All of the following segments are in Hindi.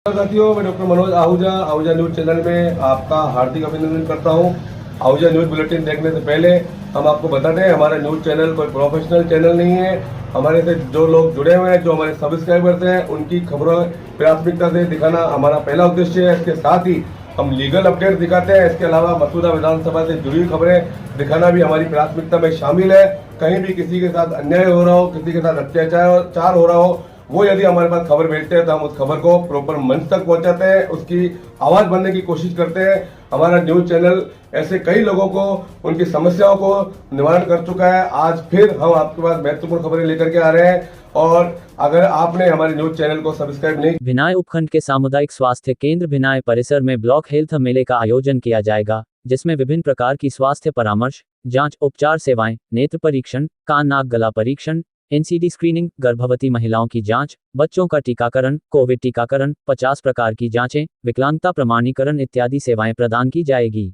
साथियों, मैं doctor Manoj Ahuja Ahuja news channel में आपका हार्दिक अभिनंदन करता हूं। आहूजा न्यूज बुलेटिन देखने से पहले हम आपको बता दें, हमारा न्यूज चैनल कोई प्रोफेशनल चैनल नहीं है। हमारे से जो लोग जुड़े हुए हैं, जो हमारे सब्सक्राइबर्स हैं, उनकी खबरों प्राथमिकता से दिखाना हमारा पहला उद्देश्य है। इसके साथ ही हम लीगल अपडेट दिखाते हैं। इसके अलावा मसूदा विधानसभा से जुड़ी हुई खबरें दिखाना भी हमारी प्राथमिकता में शामिल है। कहीं भी किसी के साथ अन्याय हो रहा हो, किसी के साथ अत्याचार हो रहा हो, वो यदि हमारे पास खबर भेजते हैं तो हम उस खबर को प्रॉपर मंच तक पहुंचाते हैं, उसकी आवाज बनने की कोशिश करते हैं। हमारा न्यूज चैनल ऐसे कई लोगों को उनकी समस्याओं को निवारण कर चुका है। आज फिर हम आपके पास महत्वपूर्ण खबरें लेकर के आ रहे हैं, और अगर आपने हमारे न्यूज चैनल को सब्सक्राइब नहीं। भिनाय उपखंड के सामुदायिक स्वास्थ्य केंद्र भिनाय परिसर में ब्लॉक हेल्थ मेले का आयोजन किया जाएगा, जिसमें विभिन्न प्रकार की स्वास्थ्य परामर्श, जांच, उपचार सेवाएं, नेत्र परीक्षण, कान नाक गला परीक्षण, एनसीडी स्क्रीनिंग, गर्भवती महिलाओं की जांच, बच्चों का टीकाकरण, कोविड टीकाकरण, 50 प्रकार की जांचें, विकलांगता प्रमाणीकरण इत्यादि सेवाएं प्रदान की जाएगी।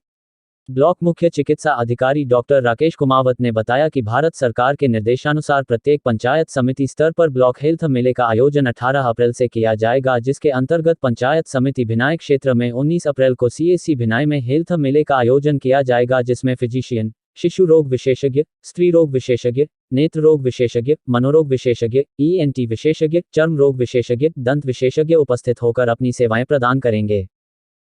ब्लॉक मुख्य चिकित्सा अधिकारी डॉक्टर राकेश कुमावत ने बताया कि भारत सरकार के निर्देशानुसार प्रत्येक पंचायत समिति स्तर पर ब्लॉक हेल्थ मेले का आयोजन 18 अप्रैल से किया जाएगा, जिसके अंतर्गत पंचायत समिति भिनाय क्षेत्र में 19 अप्रैल को सीएससी भिनाय में हेल्थ मेले का आयोजन किया जाएगा, जिसमें फिजिशियन, शिशु रोग विशेषज्ञ, स्त्री रोग विशेषज्ञ, नेत्र रोग विशेषज्ञ, मनोरोग विशेषज्ञ, ईएनटी विशेषज्ञ, चर्म रोग विशेषज्ञ, दंत विशेषज्ञ उपस्थित होकर अपनी सेवाएं प्रदान करेंगे।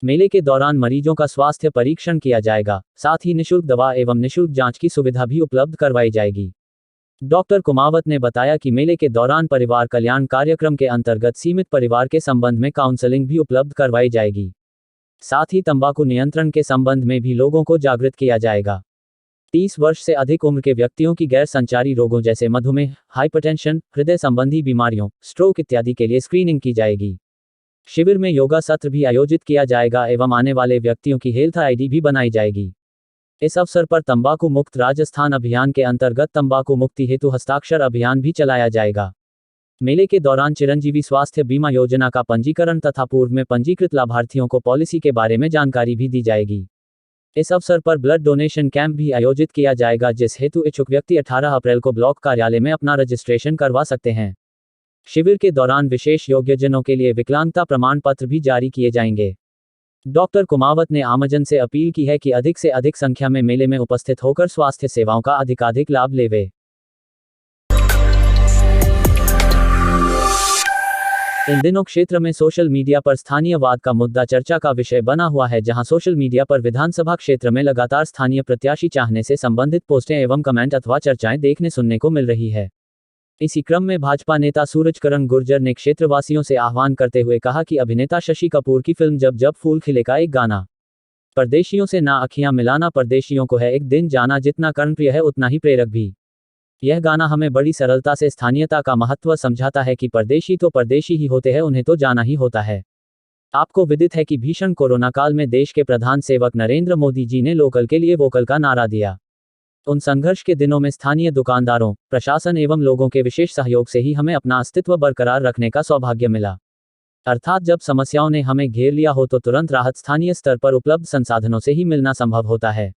मेले के दौरान मरीजों का स्वास्थ्य परीक्षण किया जाएगा, साथ ही निःशुल्क दवा एवं निःशुल्क जांच की सुविधा भी उपलब्ध करवाई जाएगी। डॉक्टर कुमावत ने बताया कि मेले के दौरान परिवार कल्याण कार्यक्रम के अंतर्गत सीमित परिवार के संबंध में काउंसलिंग भी उपलब्ध करवाई जाएगी। साथ ही तंबाकू नियंत्रण के संबंध में भी लोगों को जागृत किया जाएगा। 30 वर्ष से अधिक उम्र के व्यक्तियों की गैर संचारी रोगों जैसे मधुमेह, हाइपरटेंशन, हृदय संबंधी बीमारियों, स्ट्रोक इत्यादि के लिए स्क्रीनिंग की जाएगी। शिविर में योगा सत्र भी आयोजित किया जाएगा एवं आने वाले व्यक्तियों की हेल्थ आईडी भी बनाई जाएगी। इस अवसर पर तंबाकू मुक्त राजस्थान अभियान के अंतर्गत तंबाकू मुक्ति हेतु हस्ताक्षर अभियान भी चलाया जाएगा। मेले के दौरान चिरंजीवी स्वास्थ्य बीमा योजना का पंजीकरण तथा पूर्व में पंजीकृत लाभार्थियों को पॉलिसी के बारे में जानकारी भी दी जाएगी। इस अवसर पर ब्लड डोनेशन कैंप भी आयोजित किया जाएगा, जिस हेतु इच्छुक व्यक्ति 18 अप्रैल को ब्लॉक कार्यालय में अपना रजिस्ट्रेशन करवा सकते हैं। शिविर के दौरान विशेष योग्यजनों के लिए विकलांगता प्रमाण पत्र भी जारी किए जाएंगे। डॉक्टर कुमावत ने आमजन से अपील की है कि अधिक से अधिक संख्या में मेले में उपस्थित होकर स्वास्थ्य सेवाओं का अधिकाधिक लाभ लेवे। इन दिनों क्षेत्र में सोशल मीडिया पर स्थानीयवाद का मुद्दा चर्चा का विषय बना हुआ है, जहां सोशल मीडिया पर विधानसभा क्षेत्र में लगातार स्थानीय प्रत्याशी चाहने से संबंधित पोस्टें एवं कमेंट अथवा चर्चाएं देखने सुनने को मिल रही है। इसी क्रम में भाजपा नेता सूरजकरण गुर्जर ने क्षेत्रवासियों से आह्वान करते हुए कहा कि अभिनेता शशि कपूर की फिल्म जब जब फूल खिले का एक गाना, परदेशियों से ना अखियां मिलाना, परदेशियों को है एक दिन जाना, जितना कर्णप्रिय है उतना ही प्रेरक भी। यह गाना हमें बड़ी सरलता से स्थानीयता का महत्व समझाता है कि परदेशी तो परदेशी ही होते हैं, उन्हें तो जाना ही होता है। आपको विदित है कि भीषण कोरोना काल में देश के प्रधान सेवक नरेंद्र मोदी जी ने लोकल के लिए वोकल का नारा दिया। उन संघर्ष के दिनों में स्थानीय दुकानदारों, प्रशासन एवं लोगों के विशेष सहयोग से ही हमें अपना अस्तित्व बरकरार रखने का सौभाग्य मिला। अर्थात जब समस्याओं ने हमें घेर लिया हो तो तुरंत राहत स्थानीय स्तर पर उपलब्ध संसाधनों से ही मिलना संभव होता है।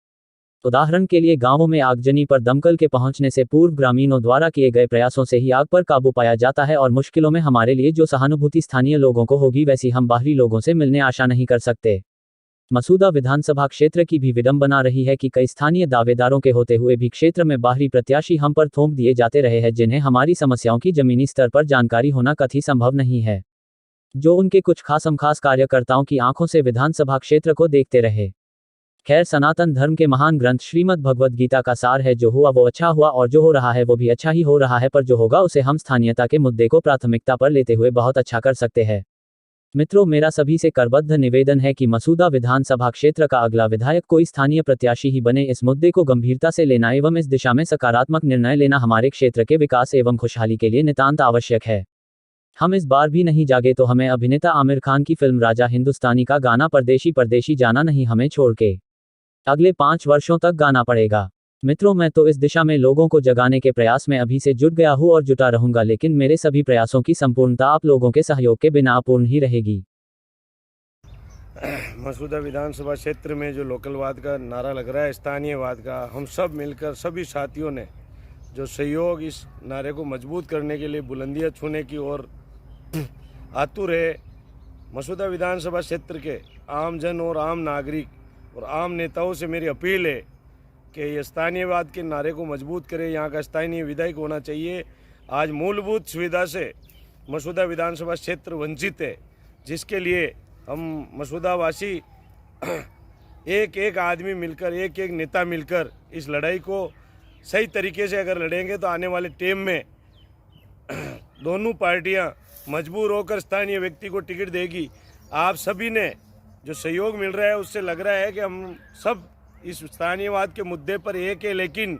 उदाहरण के लिए गांवों में आगजनी पर दमकल के पहुंचने से पूर्व ग्रामीणों द्वारा किए गए प्रयासों से ही आग पर काबू पाया जाता है, और मुश्किलों में हमारे लिए जो सहानुभूति स्थानीय लोगों को होगी, वैसी हम बाहरी लोगों से मिलने आशा नहीं कर सकते। मसूदा विधानसभा क्षेत्र की भी विडंबना रही है कि कई स्थानीय दावेदारों के होते हुए भी क्षेत्र में बाहरी प्रत्याशी हम पर थोप दिए जाते रहे हैं, जिन्हें हमारी समस्याओं की जमीनी स्तर पर जानकारी होना कतई संभव नहीं है, जो उनके कुछ खास कार्यकर्ताओं की आंखों से विधानसभा क्षेत्र को देखते रहे। खैर, सनातन धर्म के महान ग्रंथ श्रीमद् भगवद गीता का सार है, जो हुआ वो अच्छा हुआ और जो हो रहा है वो भी अच्छा ही हो रहा है, पर जो होगा उसे हम स्थानीयता के मुद्दे को प्राथमिकता पर लेते हुए बहुत अच्छा कर सकते हैं। मित्रों, मेरा सभी से करबद्ध निवेदन है कि मसूदा विधानसभा क्षेत्र का अगला विधायक कोई स्थानीय प्रत्याशी ही बने। इस मुद्दे को गंभीरता से लेना एवं इस दिशा में सकारात्मक निर्णय लेना हमारे क्षेत्र के विकास एवं खुशहाली के लिए नितांत आवश्यक है। हम इस बार भी नहीं जागे तो हमें अभिनेता आमिर खान की फिल्म राजा हिंदुस्तानी का गाना परदेशी परदेशी जाना नहीं हमें छोड़ के अगले 5 वर्षों तक गाना पड़ेगा। मित्रों, मैं तो इस दिशा में लोगों को जगाने के प्रयास में अभी से जुट गया हूँ और जुटा रहूंगा, लेकिन मेरे सभी प्रयासों की संपूर्णता आप लोगों के सहयोग के बिना अपूर्ण ही रहेगी। मसूदा विधानसभा क्षेत्र में जो लोकलवाद का नारा लग रहा है, स्थानीयवाद का, हम सब मिलकर सभी साथियों ने जो सहयोग इस नारे को मजबूत करने के लिए बुलंदियां छूने की ओर आतुर है, मसूदा विधानसभा क्षेत्र के आमजन और आम नागरिक और आम नेताओं से मेरी अपील है कि ये स्थानीयवाद के नारे को मजबूत करें। यहाँ का स्थानीय विधायक होना चाहिए। आज मूलभूत सुविधा से मसूदा विधानसभा क्षेत्र वंचित है, जिसके लिए हम मसूदावासी एक एक आदमी मिलकर, एक एक नेता मिलकर इस लड़ाई को सही तरीके से अगर लड़ेंगे तो आने वाले टाइम में दोनों पार्टियां मजबूर होकर स्थानीय व्यक्ति को टिकट देगी। आप सभी ने जो सहयोग मिल रहा है उससे लग रहा है कि हम सब इस स्थानीयवाद के मुद्दे पर एक है, लेकिन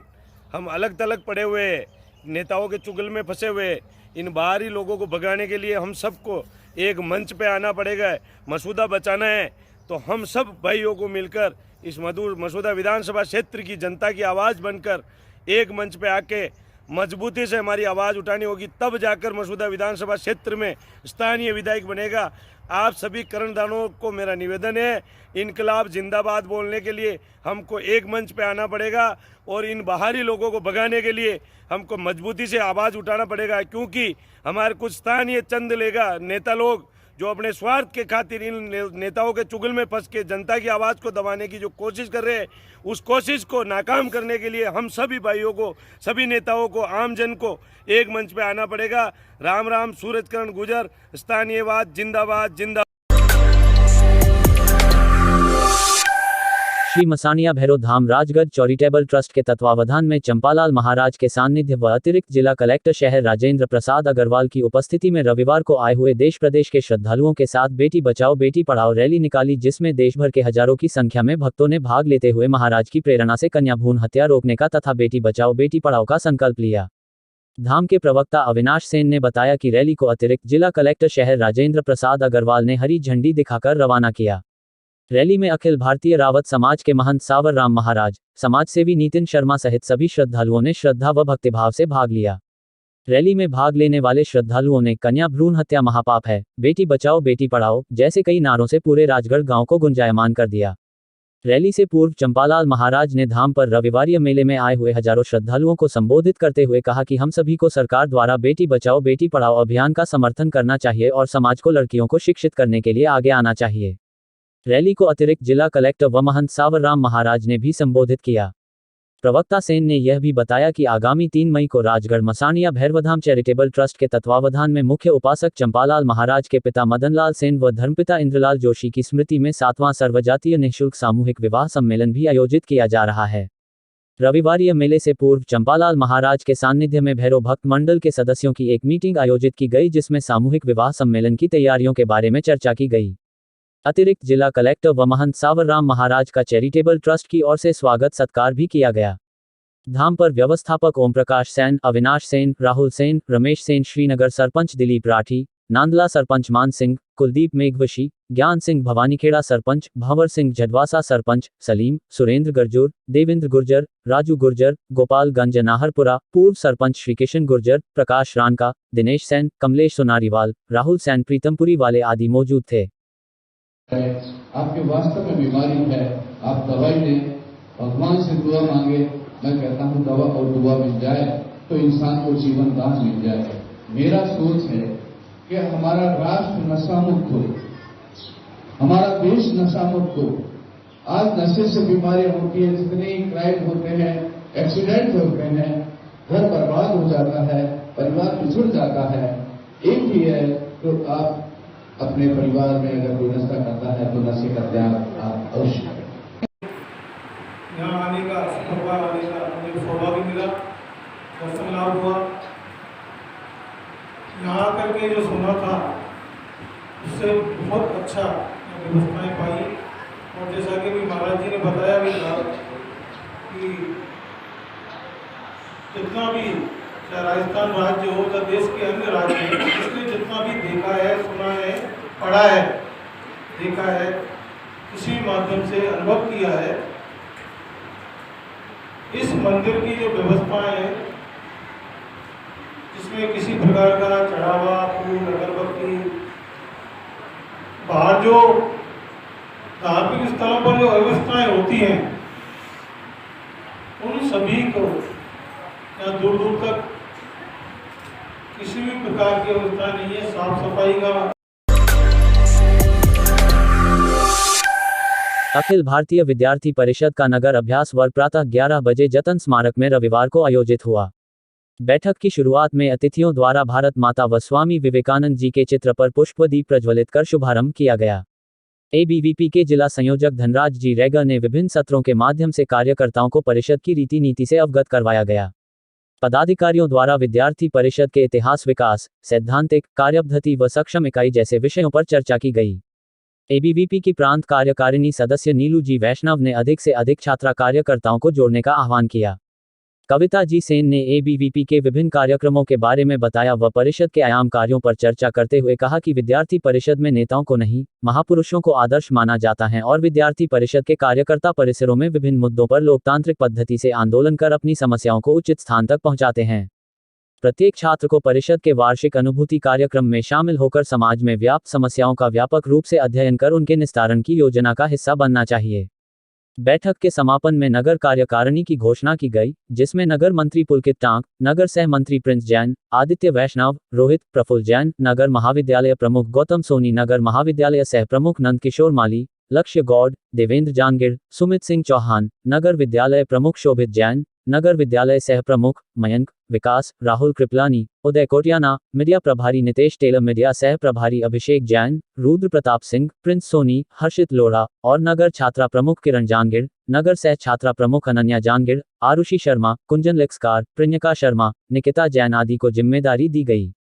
हम अलग थलग पड़े हुए हैं, नेताओं के चुगल में फंसे हुए। इन बाहरी लोगों को भगाने के लिए हम सबको एक मंच पे आना पड़ेगा। मसूदा बचाना है तो हम सब भाइयों को मिलकर इस मसूदा विधानसभा क्षेत्र की जनता की आवाज़ बनकर एक मंच पे आके मजबूती से हमारी आवाज़ उठानी होगी, तब जाकर मसूदा विधानसभा क्षेत्र में स्थानीय विधायक बनेगा। आप सभी कर्णदानों को मेरा निवेदन है, इनकलाब जिंदाबाद बोलने के लिए हमको एक मंच पे आना पड़ेगा और इन बाहरी लोगों को भगाने के लिए हमको मजबूती से आवाज़ उठाना पड़ेगा, क्योंकि हमारे कुछ स्थानीय चंद लेगा नेता लोग जो अपने स्वार्थ के खातिर इन नेताओं के चुगल में फंस के जनता की आवाज़ को दबाने की जो कोशिश कर रहे हैं, उस कोशिश को नाकाम करने के लिए हम सभी भाइयों को, सभी नेताओं को, आम जन को एक मंच पे आना पड़ेगा। राम राम, सूरजकरण गुजर, स्थानीयवाद जिंदाबाद जिंदाबाद। श्री मसानिया भैरव धाम राजगढ़ चैरिटेबल ट्रस्ट के तत्वावधान में चंपालाल महाराज के सानिध्य व अतिरिक्त जिला कलेक्टर शहर राजेंद्र प्रसाद अग्रवाल की उपस्थिति में रविवार को आए हुए देश प्रदेश के श्रद्धालुओं के साथ बेटी बचाओ बेटी पढ़ाओ रैली निकाली, जिसमें देश भर के हजारों की संख्या में भक्तों ने भाग लेते हुए महाराज की प्रेरणा से कन्या भ्रूण हत्या रोकने का तथा बेटी बचाओ बेटी पढ़ाओ का संकल्प लिया। धाम के प्रवक्ता अविनाश सेन ने बताया कि रैली को अतिरिक्त जिला कलेक्टर शहर राजेंद्र प्रसाद अग्रवाल ने हरी झंडी दिखाकर रवाना किया। रैली में अखिल भारतीय रावत समाज के महंत सावर राम महाराज, समाज सेवी नितिन शर्मा सहित सभी श्रद्धालुओं ने श्रद्धा व भक्तिभाव से भाग लिया। रैली में भाग लेने वाले श्रद्धालुओं ने कन्या भ्रूण हत्या महापाप है, बेटी बचाओ बेटी पढ़ाओ जैसे कई नारों से पूरे राजगढ़ गांव को गुंजायमान कर दिया। रैली से पूर्व चंपालाल महाराज ने धाम पर रविवारीय मेले में आए हुए हजारों श्रद्धालुओं को संबोधित करते हुए कहा कि हम सभी को सरकार द्वारा बेटी बचाओ बेटी पढ़ाओ अभियान का समर्थन करना चाहिए और समाज को लड़कियों को शिक्षित करने के लिए आगे आना चाहिए। रैली को अतिरिक्त जिला कलेक्टर व महंत सावर राम महाराज ने भी संबोधित किया। प्रवक्ता सेन ने यह भी बताया कि आगामी 3 मई को राजगढ़ मसानिया भैरवधाम चैरिटेबल ट्रस्ट के तत्वावधान में मुख्य उपासक चंपालाल महाराज के पिता मदनलाल सेन व धर्मपिता इंद्रलाल जोशी की स्मृति में 7वां सर्वजातीय निःशुल्क सामूहिक विवाह सम्मेलन भी आयोजित किया जा रहा है। रविवारीय मेले से पूर्व चंपालाल महाराज के सानिध्य में भैरव भक्त मंडल के सदस्यों की एक मीटिंग आयोजित की गई, जिसमें सामूहिक विवाह सम्मेलन की तैयारियों के बारे में चर्चा की गई। अतिरिक्त जिला कलेक्टर व महंत सावर राम महाराज का चैरिटेबल ट्रस्ट की ओर से स्वागत सत्कार भी किया गया। धाम पर व्यवस्थापक ओम प्रकाश सेन, अविनाश सेन, राहुल सेन, रमेश सेन, श्रीनगर सरपंच दिलीप राठी, नांदला सरपंच मान सिंह, कुलदीप मेघवशी, ज्ञान सिंह भवानीखेड़ा सरपंच, भंवर सिंह झडवासा सरपंच, सलीम, सुरेंद्र गरजूर, देवेंद्र गुर्जर, राजू गुर्जर, गोपालगंज नाहरपुरा, पूर्व सरपंच श्रीकिशन गुर्जर, प्रकाश रानका, दिनेश सेन, कमलेश सोनारीवाल, राहुल सेन, प्रीतमपुरी वाले आदि मौजूद थे। आपके वास्तव में बीमारी है, आप दवाई लें, भगवान से दुआ मांगे। मैं कहता हूं दवा और दुआ मिल जाए तो इंसान को जीवन दान मिल जाए। मेरा सोच है कि हमारा राष्ट्र नशा मुक्त हो, हमारा देश नशा मुक्त हो। आज नशे से बीमारियां होती है, जितने क्राइम होते हैं, एक्सीडेंट होते हैं, घर बर्बाद हो जाता है, परिवार पिछड़ जाता है। एक ही है तो आप अपने परिवार में अगर कोई नशा करता है तो नशे का त्याग आप अवश्य करें। यहाँ आने का, भगवान आने का मुझे सौभाग्य मिला, दर्शन लाभ हुआ। यहाँ आकर के जो सुना था उससे बहुत अच्छा व्यवस्थाएं पाई, और जैसा कि भी महाराज जी ने बताया भी था कि जितना भी चाहे राजस्थान राज्य हो या देश के अन्य राज्य हो, इसने जितना भी देखा है, सुना है, पढ़ा है, देखा है, किसी भी माध्यम से अनुभव किया है, इस मंदिर की जो व्यवस्था है, जिसमें किसी प्रकार का चढ़ावा, फूल, अगरबत्ती, बाहर जो धार्मिक स्थलों पर जो व्यवस्थाएं होती हैं, उन सभी को या दूर दूर तक किसी भी प्रकार की व्यवस्था नहीं है। साफ सफाई का अखिल भारतीय विद्यार्थी परिषद का नगर अभ्यास वर्ग प्रातः 11 बजे जतन स्मारक में रविवार को आयोजित हुआ। बैठक की शुरुआत में अतिथियों द्वारा भारत माता व स्वामी विवेकानंद जी के चित्र पर पुष्पदीप प्रज्वलित कर शुभारंभ किया गया। एबीवीपी के जिला संयोजक धनराज जी रेगर ने विभिन्न सत्रों के माध्यम से कार्यकर्ताओं को परिषद की रीति नीति से अवगत करवाया गया। पदाधिकारियों द्वारा विद्यार्थी परिषद के इतिहास, विकास, सैद्धांतिक, कार्यपद्धति व सक्षम इकाई जैसे विषयों पर चर्चा की गई। एबीवीपी की प्रांत कार्यकारिणी सदस्य नीलू जी वैष्णव ने अधिक से अधिक छात्रा कार्यकर्ताओं को जोड़ने का आह्वान किया। कविता जी सेन ने एबीवीपी के विभिन्न कार्यक्रमों के बारे में बताया व परिषद के आयाम कार्यों पर चर्चा करते हुए कहा कि विद्यार्थी परिषद में नेताओं को नहीं, महापुरुषों को आदर्श माना जाता है और विद्यार्थी परिषद के कार्यकर्ता परिसरों में विभिन्न मुद्दों पर लोकतांत्रिक पद्धति से आंदोलन कर अपनी समस्याओं को उचित स्थान तक पहुंचाते हैं। प्रत्येक छात्र को परिषद के वार्षिक अनुभूति कार्यक्रम में शामिल होकर समाज में व्याप्त समस्याओं का व्यापक रूप से अध्ययन कर उनके निस्तारण की योजना का हिस्सा बनना चाहिए। बैठक के समापन में नगर कार्यकारिणी की घोषणा की गई, जिसमें नगर मंत्री पुलकित टांक, नगर सह मंत्री प्रिंस जैन, आदित्य वैष्णव, रोहित प्रफुल्ल जैन, नगर महाविद्यालय प्रमुख गौतम सोनी, नगर महाविद्यालय सह प्रमुख नंद किशोर माली, लक्ष्य गौड़, देवेंद्र जानगिर, सुमित सिंह चौहान, नगर विद्यालय प्रमुख शोभित जैन, नगर विद्यालय सह प्रमुख मयंक, विकास, राहुल कृपलानी, उदय कोटियाना, मीडिया प्रभारी नितेश टेलर, मीडिया सह प्रभारी अभिषेक जैन, रुद्र प्रताप सिंह, प्रिंस सोनी, हर्षित लोढ़ा और नगर छात्रा प्रमुख किरण जानगिर, नगर सह छात्रा प्रमुख अनन्या जानगिर, आरुषि शर्मा, कुंजन लेक्सकार, प्रियंका शर्मा, निकिता जैन आदि को जिम्मेदारी दी गई।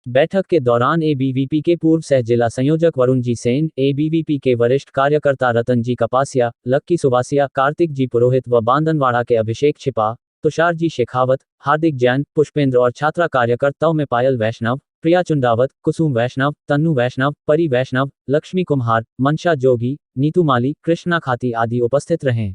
बैठक के दौरान एबीवीपी के पूर्व सह जिला संयोजक वरुण जी सेन, एबीवीपी के वरिष्ठ कार्यकर्ता रतन जी कपासिया, लक्की सुबासिया, कार्तिक जी पुरोहित व बांदनवाड़ा के अभिषेक छिपा, तुषार जी शेखावत, हार्दिक जैन, पुष्पेंद्र और छात्रा कार्यकर्ताओं में पायल वैष्णव, प्रिया चुंडावत, कुसुम वैष्णव, तन्नू वैष्णव, परी वैष्णव, लक्ष्मी कुम्हार, मनशा जोगी, नीतू माली, कृष्णा खाती आदि उपस्थित रहे।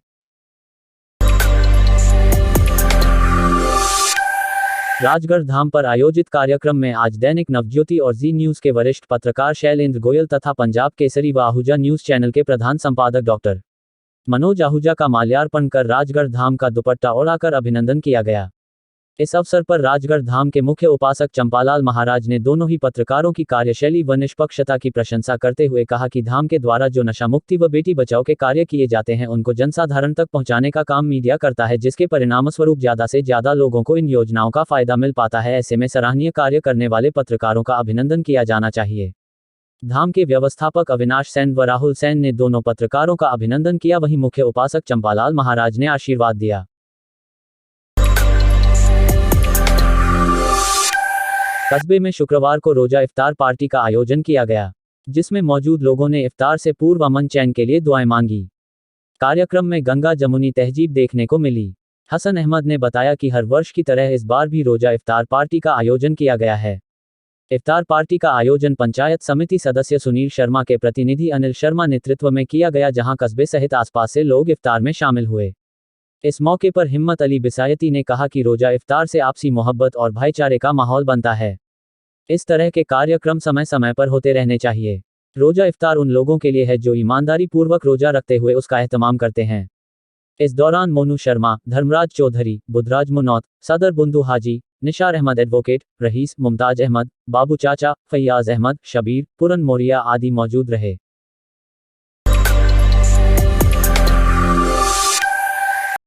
राजगढ़ धाम पर आयोजित कार्यक्रम में आज दैनिक नवज्योति और जी न्यूज के वरिष्ठ पत्रकार शैलेंद्र गोयल तथा पंजाब केसरी व आहूजा न्यूज चैनल के प्रधान संपादक डॉक्टर मनोज आहूजा का माल्यार्पण कर राजगढ़ धाम का दुपट्टा ओढ़ाकर अभिनंदन किया गया। इस अवसर पर राजगढ़ धाम के मुख्य उपासक चंपालाल महाराज ने दोनों ही पत्रकारों की कार्यशैली व निष्पक्षता की प्रशंसा करते हुए कहा कि धाम के द्वारा जो नशा मुक्ति व बेटी बचाओ के कार्य किए जाते हैं उनको जनसाधारण तक पहुंचाने का काम मीडिया करता है, जिसके परिणामस्वरूप ज्यादा से ज्यादा लोगों को इन योजनाओं का फायदा मिल पाता है। ऐसे में सराहनीय कार्य करने वाले पत्रकारों का अभिनंदन किया जाना चाहिए। धाम के व्यवस्थापक अविनाश सेन व राहुल सेन ने दोनों पत्रकारों का अभिनंदन किया, वहीं मुख्य उपासक चंपालाल महाराज ने आशीर्वाद दिया। कस्बे में शुक्रवार को रोजा इफ्तार पार्टी का आयोजन किया गया, जिसमें मौजूद लोगों ने इफ्तार से पूर्व अमन चैन के लिए दुआएं मांगी। कार्यक्रम में गंगा जमुनी तहजीब देखने को मिली। हसन अहमद ने बताया कि हर वर्ष की तरह इस बार भी रोजा इफ्तार पार्टी का आयोजन किया गया है। इफ्तार पार्टी का आयोजन पंचायत समिति सदस्य सुनील शर्मा के प्रतिनिधि अनिल शर्मा नेतृत्व में किया गया, जहां कस्बे सहित आसपास से लोग इफ्तार में शामिल हुए। इस मौके पर हिम्मत अली बिसायती ने कहा कि रोजा इफ्तार से आपसी मोहब्बत और भाईचारे का माहौल बनता है। इस तरह के कार्यक्रम समय समय पर होते रहने चाहिए। रोजा इफ्तार उन लोगों के लिए है जो ईमानदारी पूर्वक रोजा रखते हुए उसका एहतमाम करते हैं। इस दौरान मोनू शर्मा, धर्मराज चौधरी, बुधराज मुनौत, सदर बुंदू हाजी, निशार अहमद एडवोकेट, रहीस, मुमताज अहमद, बाबू चाचा, फैयाज अहमद, शबीर, पुरन मोरिया आदि मौजूद रहे।